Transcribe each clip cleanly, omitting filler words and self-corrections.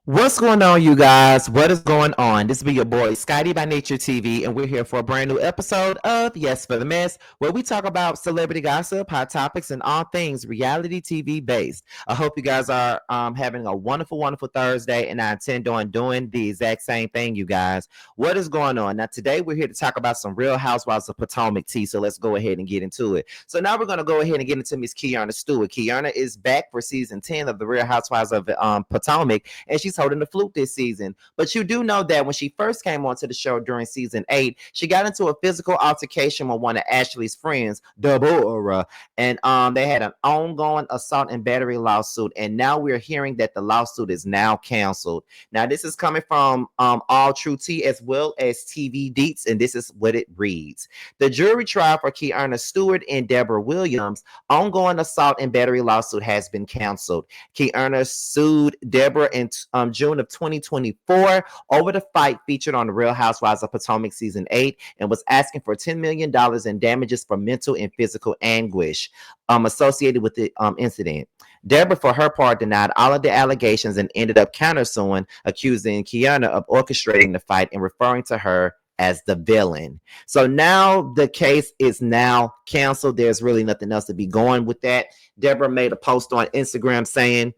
What's going on, you guys? What is going on? This will be your boy, Scotty by Nature TV, and we're here for a brand new episode of Yes for the Mess, where we talk about celebrity gossip, hot topics, and all things reality TV based. I hope you guys are having a wonderful, wonderful Thursday, and I intend on doing the exact same thing, you guys. What is going on? Now, today we're here to talk about some Real Housewives of Potomac tea, so let's go ahead and get into it. So now we're going to go ahead and get into Miss Keiarna Stewart. Keiarna is back for season 10 of the Real Housewives of Potomac, and she's holding the flute this season. But you do know that when she first came onto the show during season 8, she got into a physical altercation with one of Ashley's friends, Deborah, and they had an ongoing assault and battery lawsuit. And now we're hearing that the lawsuit is now canceled. Now this is coming from All True Tea as well as TV Deets, and this is what it reads: the jury trial for Keiarna Stewart and Deborah Williams' ongoing assault and battery lawsuit has been canceled. Keiarna sued Deborah in June of 2024 over the fight featured on The Real Housewives of Potomac season 8, and was asking for $10 million in damages for mental and physical anguish associated with the incident. Deborah, for her part, denied all of the allegations and ended up countersuing, accusing Keiarna of orchestrating the fight and referring to her as the villain. So now the case is now canceled. There's really nothing else to be going with that. Deborah made a post on Instagram saying,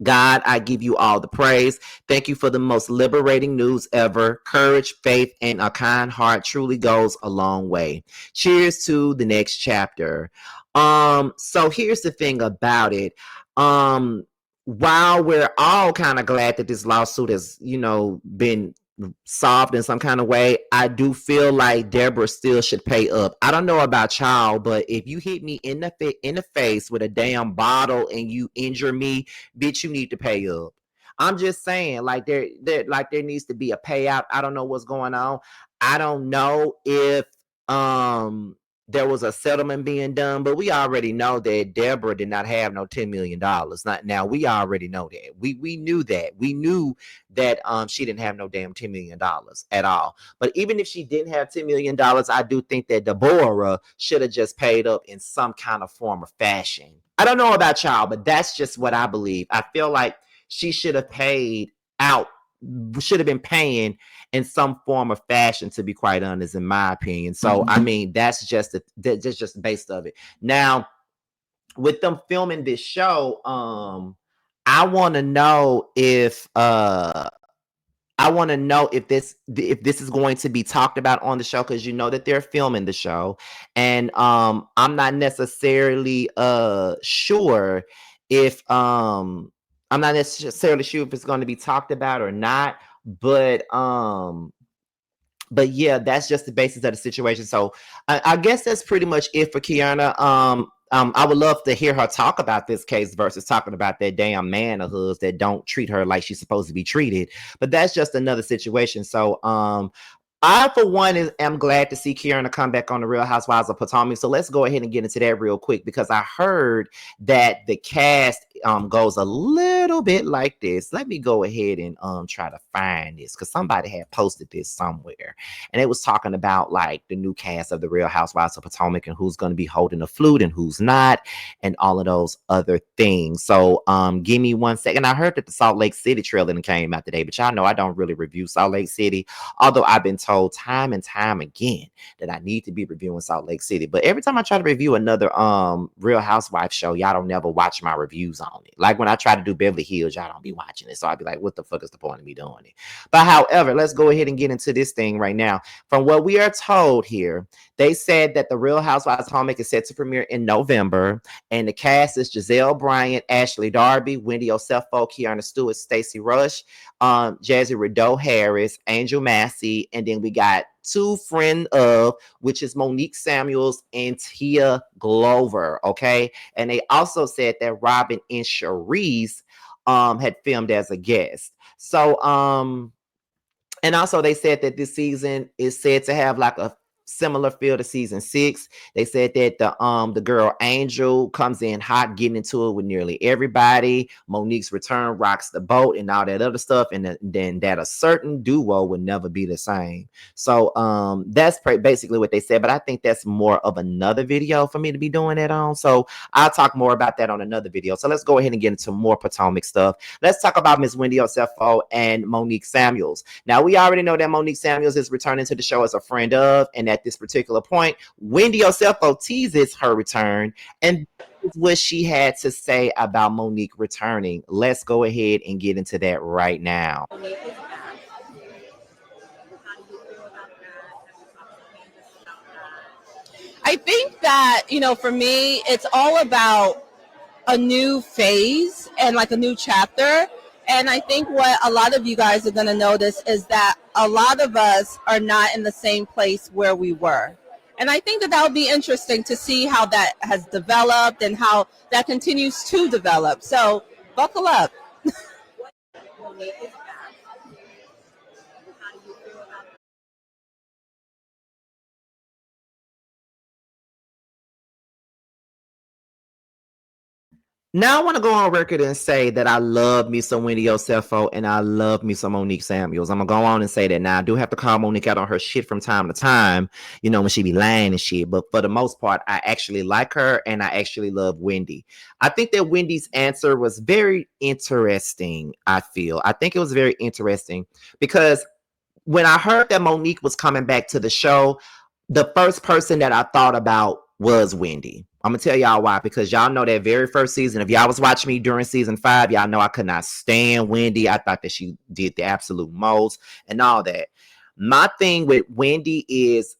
"God, I give you all the praise. Thank you for the most liberating news ever. Courage, faith, and a kind heart truly goes a long way. Cheers to the next chapter." So here's the thing about it. While we're all kind of glad that this lawsuit has, been solved in some kind of way, I do feel like Deborah still should pay up. I don't know about y'all, but if you hit me in the face with a damn bottle and you injure me, bitch, you need to pay up. I'm just saying, like there needs to be a payout. I don't know what's going on. I don't know if there was a settlement being done, but we already know that Deborah did not have no $10 million. Not now, we already know that. We knew that. We knew that she didn't have no damn $10 million at all. But even if she didn't have $10 million, I do think that Deborah should have just paid up in some kind of form or fashion. I don't know about y'all, but that's just what I believe. I feel like she should have paid out, should have been paying in some form or fashion, to be quite honest, in my opinion. So I mean, that's just the base of it. Now, with them filming this show, I want to know if this is going to be talked about on the show, because you know that they're filming the show, and I'm not necessarily sure if it's going to be talked about or not, but yeah, that's just the basis of the situation. So I guess that's pretty much it for Keiarna. I would love to hear her talk about this case versus talking about that damn man of hers that don't treat her like she's supposed to be treated. But that's just another situation. So I, for one, am glad to see Keiarna come back on The Real Housewives of Potomac. So let's go ahead and get into that real quick, because I heard that the cast goes a little bit like this. Let me go ahead and try to find this, because somebody had posted this somewhere, and it was talking about like the new cast of The Real Housewives of Potomac and who's going to be holding the flute and who's not, and all of those other things. So give me 1 second. I heard that the Salt Lake City trailer came out today, but y'all know I don't really review Salt Lake City, although I've been told time and time again that I need to be reviewing Salt Lake City. But every time I try to review another Real Housewives show, y'all don't never watch my reviews on it. Like when I try to do Beverly Hills, y'all don't be watching it. So I'd be like, what the fuck is the point of me doing it? But however, let's go ahead and get into this thing right now. From what we are told here, they said that the Real Housewives of Potomac is set to premiere in November, and the cast is Giselle Bryant, Ashley Darby, Wendy Osefo, Keiarna Stewart, Stacey Rush, Jazzy Rideau Harris, Angel Massey, and then we got two friend of, which is Monique Samuels and Tia Glover. Okay, and they also said that Robin and Charisse had filmed as a guest. So and also they said that this season is said to have like a similar feel to season 6. They said that the girl Angel comes in hot, getting into it with nearly everybody. Monique's return rocks the boat and all that other stuff, and then that a certain duo will never be the same. So that's basically what they said. But I think that's more of another video for me to be doing that on. So I'll talk more about that on another video. So let's go ahead and get into more Potomac stuff. Let's talk about Miss Wendy Osefo and Monique Samuels. Now, we already know that Monique Samuels is returning to the show as a friend of, and at this particular point, Wendy Osefo teases her return, and this is what she had to say about Monique returning. Let's go ahead and get into that right now. I think that, for me, it's all about a new phase and like a new chapter. And I think what a lot of you guys are going to notice is that a lot of us are not in the same place where we were. And I think that would be interesting to see how that has developed and how that continues to develop. So buckle up. Now I want to go on record and say that I love me some Wendy Osefo and I love me some Monique Samuels. I'm gonna go on and say that. Now I do have to call Monique out on her shit from time to time, when she be lying and shit. But for the most part, I actually like her and I actually love Wendy. I think that Wendy's answer was very interesting. I think it was very interesting because when I heard that Monique was coming back to the show, the first person that I thought about was Wendy. I'm gonna tell y'all why, because y'all know that very first season, if y'all was watching me during season 5, y'all know I could not stand Wendy. I thought that she did the absolute most and all that. My thing with Wendy is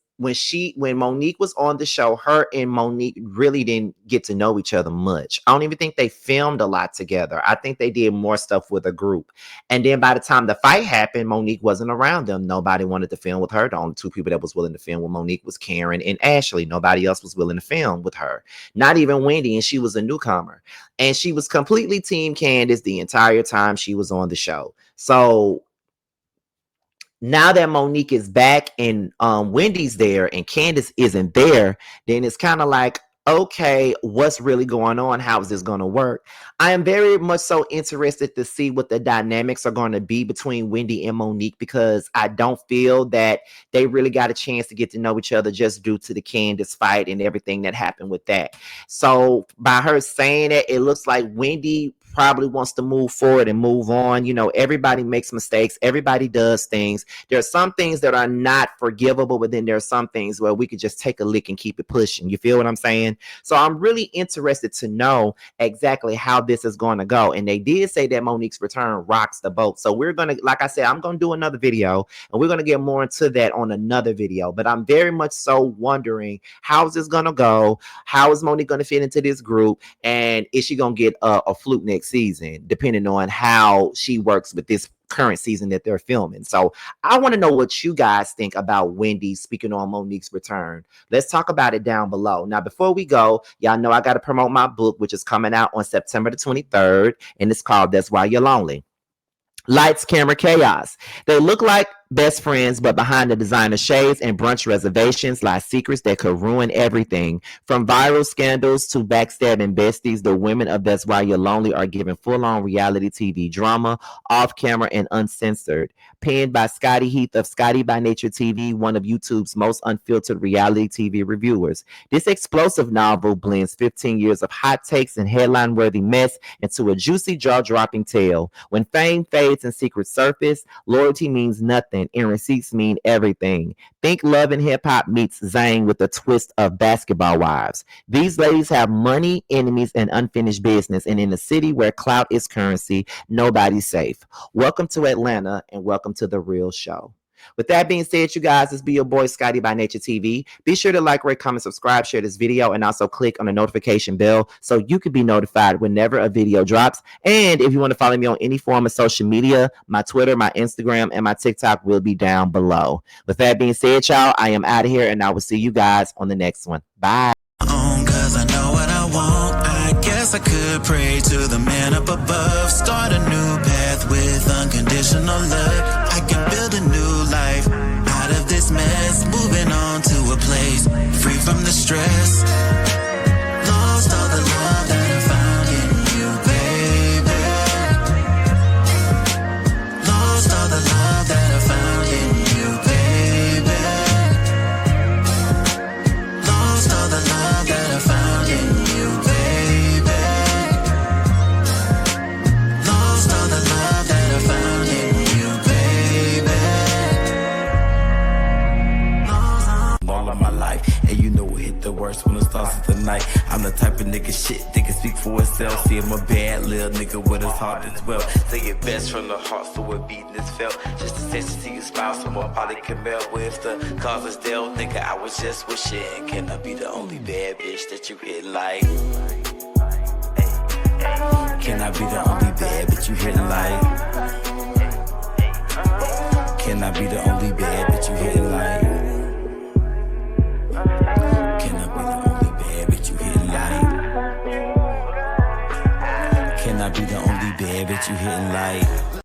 when Monique was on the show, her and Monique really didn't get to know each other much. I don't even think they filmed a lot together. I think they did more stuff with a group. And then by the time the fight happened, Monique wasn't around them. Nobody wanted to film with her. The only 2 people that was willing to film with Monique was Karen and Ashley. Nobody else was willing to film with her. Not even Wendy, and she was a newcomer. And she was completely Team Candace the entire time she was on the show. So now that Monique is back and Wendy's there and Candace isn't there, then it's kind of like, okay, what's really going on? How is this going to work? I am very much so interested to see what the dynamics are going to be between Wendy and Monique, because I don't feel that they really got a chance to get to know each other just due to the Candace fight and everything that happened with that. So by her saying it, it looks like Wendy probably wants to move forward and move on. Everybody makes mistakes. Everybody does things. There are some things that are not forgivable, but then there are some things where we could just take a lick and keep it pushing. You feel what I'm saying? So I'm really interested to know exactly how this is going to go. And they did say that Monique's return rocks the boat. So we're going to, like I said, I'm going to do another video and we're going to get more into that on another video. But I'm very much so wondering, how is this going to go? How is Monique going to fit into this group? And is she going to get a fluke next season, depending on how she works with this current season that they're filming? So I want to know what you guys think about Wendy speaking on Monique's return. Let's talk about it down below. Now, before we go, y'all know I got to promote my book, which is coming out on September the 23rd, and it's called That's Why You're Lonely. Lights, camera, chaos. They look like best friends, but behind the designer shades and brunch reservations lie secrets that could ruin everything. From viral scandals to backstabbing besties, the women of That's Why You're Lonely are given full-on reality TV drama, off-camera and uncensored. Penned by Scotty Heath of Scotty by Nature TV, one of YouTube's most unfiltered reality TV reviewers. This explosive novel blends 15 years of hot takes and headline-worthy mess into a juicy, jaw-dropping tale. When fame fades and secrets surface, loyalty means nothing and receipts mean everything. Think Love and Hip Hop meets Zane with a twist of Basketball Wives. These ladies have money, enemies, and unfinished business, and in a city where clout is currency, nobody's safe. Welcome to Atlanta, and welcome to The Real Show. With that being said, you guys, this be your boy Scotty by Nature TV. Be sure to like, rate, comment, subscribe, share this video, and also click on the notification bell so you can be notified whenever a video drops. And if you want to follow me on any form of social media, my Twitter, my Instagram, and my TikTok will be down below. With that being said, y'all, I am out of here, and I will see you guys on the next one. Bye. Cause I know what I want. I guess I could pray to the man up above. Start a new path with unconditional love. I can build a new life out of this mess. Moving on to a place for itself. See, I'm a bad little nigga with his heart as well. Say it best from the heart, so it beating is felt. Just a sense to see you smile, so more probably can melt. With the cause is dealt, nigga, I was just wishing. Can I be the only bad bitch that you hit like? Can I be the only bad bitch you hit like? Can I be the only bad bitch you hit like? Can I be the only bad bitch you hit like? Can I be the only bad bitch you hitting like?